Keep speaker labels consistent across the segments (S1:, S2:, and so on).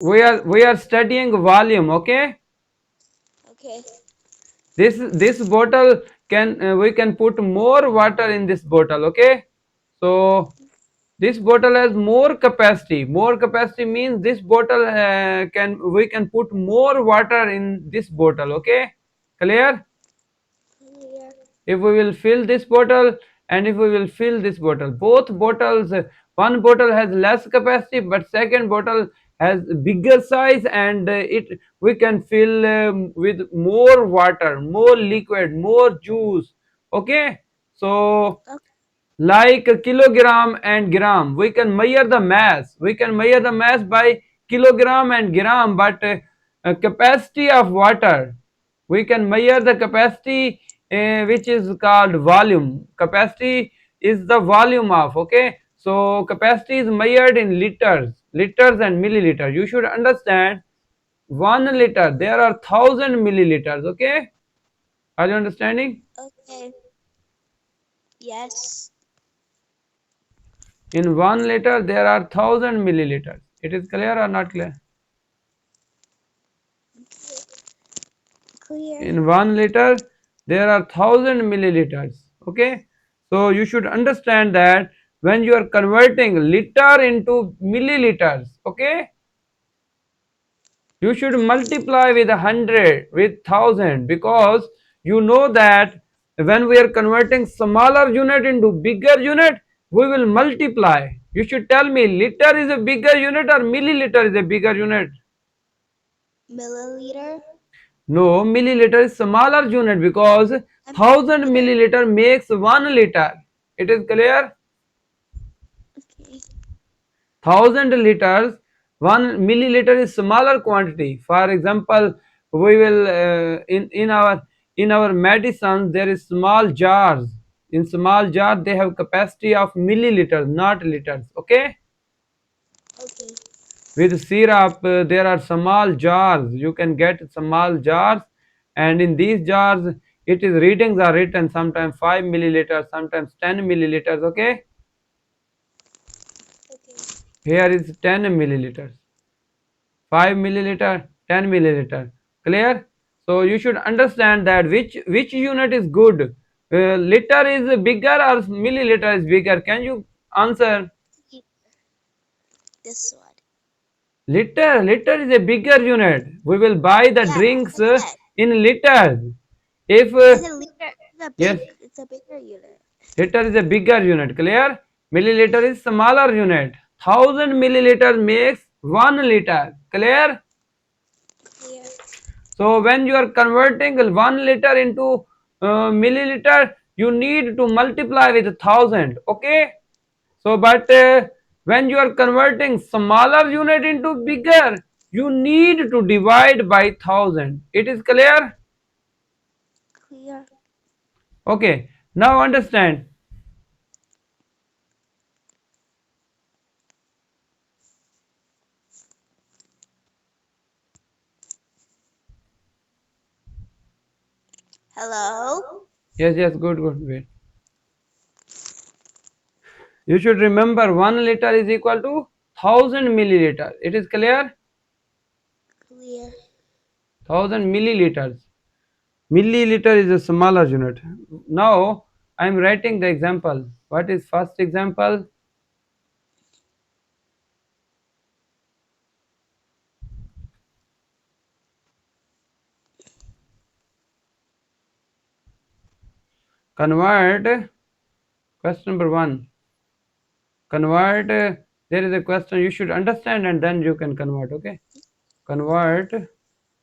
S1: we are studying volume, okay?
S2: Okay.
S1: This bottle can we can put more water in this bottle, okay? So this bottle has more capacity. More capacity means this bottle can we can put more water in this bottle, okay? Clear?
S2: Clear.
S1: If we will fill this bottle and if we will fill this bottle, both bottles, one bottle has less capacity but second bottle has bigger size, and it we can fill with more water, more liquid, more juice, okay? So
S2: Okay.
S1: like a kilogram and gram, we can measure the mass, by kilogram and gram, but capacity of water, we can measure the capacity, which is called volume. Capacity is the volume of, okay? So capacity is measured in liters and milliliters. You should understand, 1 liter there are 1000 milliliters, okay? Are you understanding?
S2: Okay. Yes.
S1: In 1 liter there are 1000 milliliters. It is clear or not clear?
S2: Clear.
S1: In 1 liter there are 1000 milliliters, okay? So you should understand that when you are converting liter into milliliters, okay, you should multiply with 100, with 1000, because you know that when we are converting smaller unit into bigger unit, we will multiply. You should tell me, liter is a bigger unit or milliliter is a bigger unit?
S2: Milliliter.
S1: No, milliliter is smaller unit, because
S2: A
S1: 1000
S2: milliliter.
S1: milliliter makes 1 liter. It is clear?
S2: Okay.
S1: 1000 liters, 1 milliliter is smaller quantity. For example, we will in our medicines there is small jars. In small jar they have capacity of milliliters, not liters, okay?
S2: Okay.
S1: With syrup there are small jars, you can get small jars, and in these jars it is readings are written, sometimes 5 milliliters, sometimes 10 milliliters, okay?
S2: Okay.
S1: Here is 10 milliliters, 5 milliliter, 10 milliliter. Clear? So you should understand that which unit is good. Liter is bigger or milliliter is bigger? Can you answer?
S2: Clear. This one.
S1: Liter is a bigger unit. We will buy the
S2: Yeah,
S1: drinks
S2: I said.
S1: in liters. If
S2: I said liter is a
S1: yes,
S2: big. It's a bigger unit.
S1: liter is a bigger unit. Clear? Milliliter is smaller unit. 1000 milliliter makes 1 liter. Clear?
S2: Clear.
S1: So when you are converting 1 liter into milliliter, you need to multiply with 1000. Okay? So but when you are converting smaller unit into bigger, you need to divide by 1000. It is clear?
S2: Clear.
S1: Okay. Now understand.
S2: Hello.
S1: Yes, yes, good, good. Wait. You should remember 1 liter is equal to 1000 milliliter. It is clear?
S2: Clear.
S1: 1000 milliliters. Milliliter is a smaller unit. Now I am writing the example. What is first example? Convert. Question number 1. Convert. There is a question you should understand and then you can convert. Okay.
S2: Okay.
S1: Convert.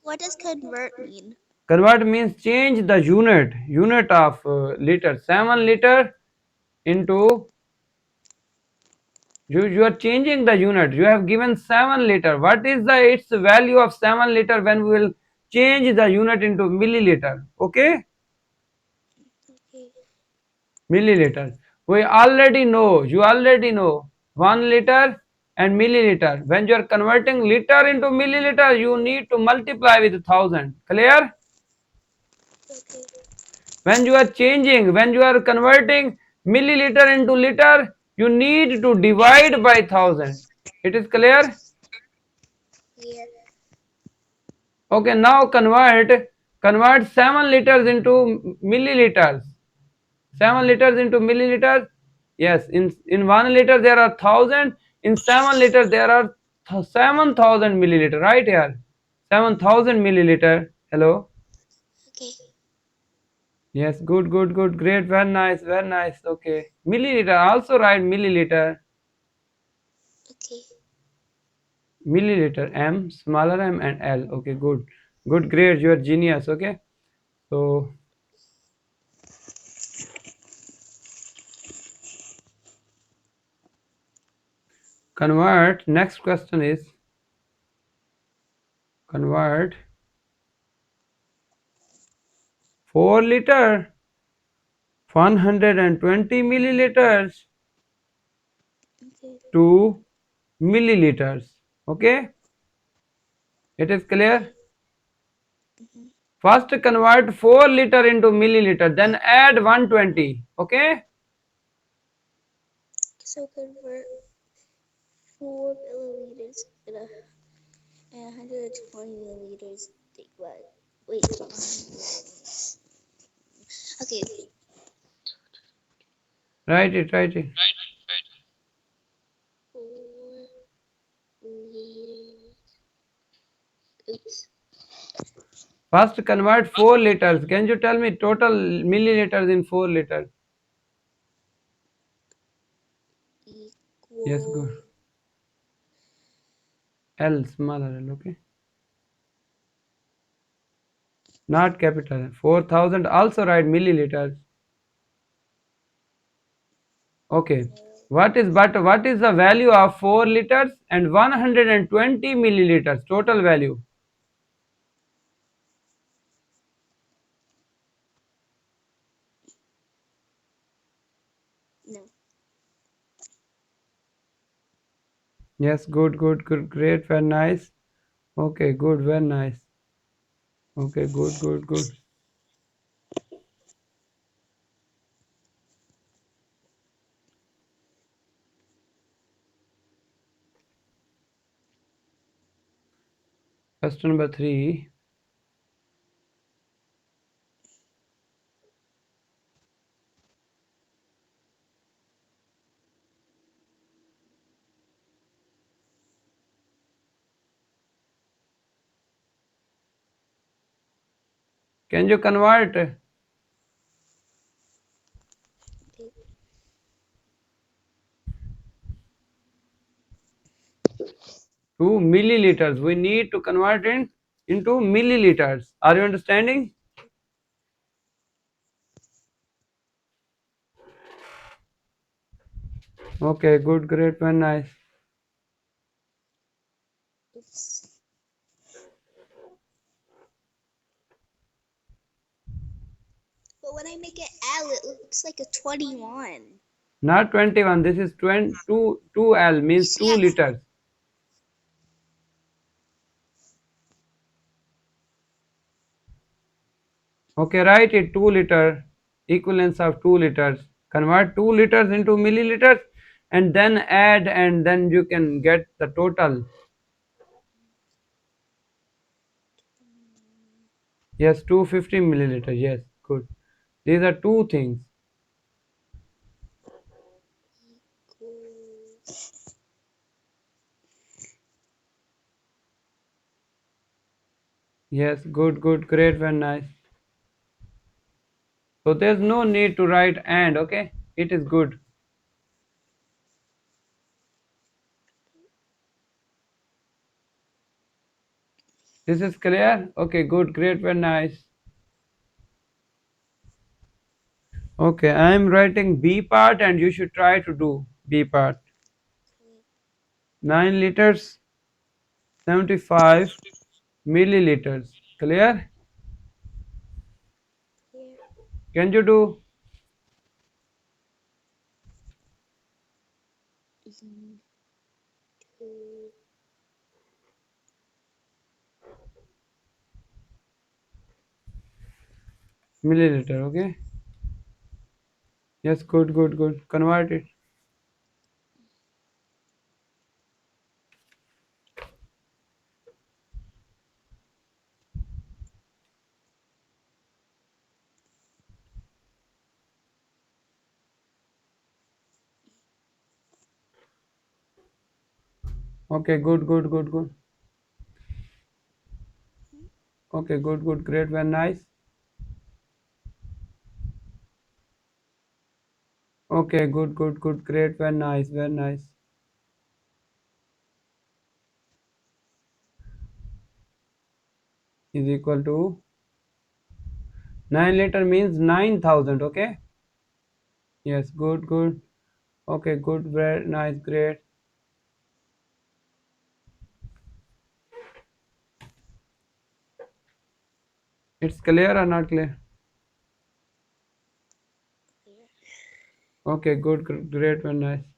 S2: What does convert mean?
S1: Convert means change the unit of liter. 7 liter into, you are changing the unit. You have given 7 liter. What is the its value of 7 liter when we will change the unit into milliliter? Okay.
S2: Okay.
S1: Milliliter. We already know, you already know 1 liter and milliliter. When you are converting liter into milliliter, you need to multiply with 1000. Clear?
S2: Okay.
S1: When you are converting milliliter into liter, you need to divide by 1000. It is clear?
S2: Here.
S1: Okay, now convert 7 liters into milliliters. 7 liters into milliliters. Yes, in 1 liter there are 1000. In 7 liters there are 7000 milliliter. Right here, 7000 milliliter. Hello.
S2: Okay.
S1: Yes, good, good, good, great, very nice, very nice. Okay, milliliter. Also write milliliter.
S2: Okay.
S1: Milliliter. M, smaller m and L. Okay, good, good, great. You are genius. Okay, so convert. Next question is convert 4 liter 120 milliliters
S2: Okay.
S1: to milliliters. Okay, it is
S2: Okay.
S1: clear.
S2: Mm-hmm.
S1: First convert 4 liter into milliliter, then add 120. Okay.
S2: So convert 4 milliliters and 120 milliliters. Take what? Wait. Okay.
S1: Write it, write it.
S2: 4 liters. Oops.
S1: First convert 4 liters. Can you tell me total milliliters in 4 liters? Yes, good.
S2: Equal.
S1: L, smaller L, okay. Not capital. 4000 also write milliliters. Okay. What is the value of 4 liters and 120 milliliters? Total value.
S2: No.
S1: Yes, good, good, good, great, very nice. Okay, good, very nice. Okay, good, good, good. Question number 3. Can you convert to
S2: Okay.
S1: milliliters? We need to convert it into milliliters. Are you understanding? Okay, good, great, very nice.
S2: Oops. But when I make it L, it looks like a 21.
S1: Not 21. This is 2L means 2
S2: Yes.
S1: liters. Okay, write it 2 liter, equivalence of 2 liters. Convert 2 liters into milliliters and then add, and then you can get the total. Yes, 250 milliliters. Yes, good. These are two things.
S2: Equals.
S1: Yes, good, good, great, very nice. So there's no need to write and, okay? It is good. This is clear? Okay, good, great, very nice. Okay, I am writing B part and you should try to do B part. 9 liters, 75 milliliters. Clear?
S2: Here.
S1: Can you do
S2: Into
S1: milliliter? Okay. Yes, good, good, good. Convert it. Okay, good, good, good, good.
S2: Hmm?
S1: Okay, good, good, great, very nice. Okay, good, good, good, great, very nice, very nice. Is equal to 9 liter means 9,000. Okay. Yes, good, good. Okay, good, very nice, great. It's clear or not clear?
S2: Clear.
S1: Okay, good, great, very nice.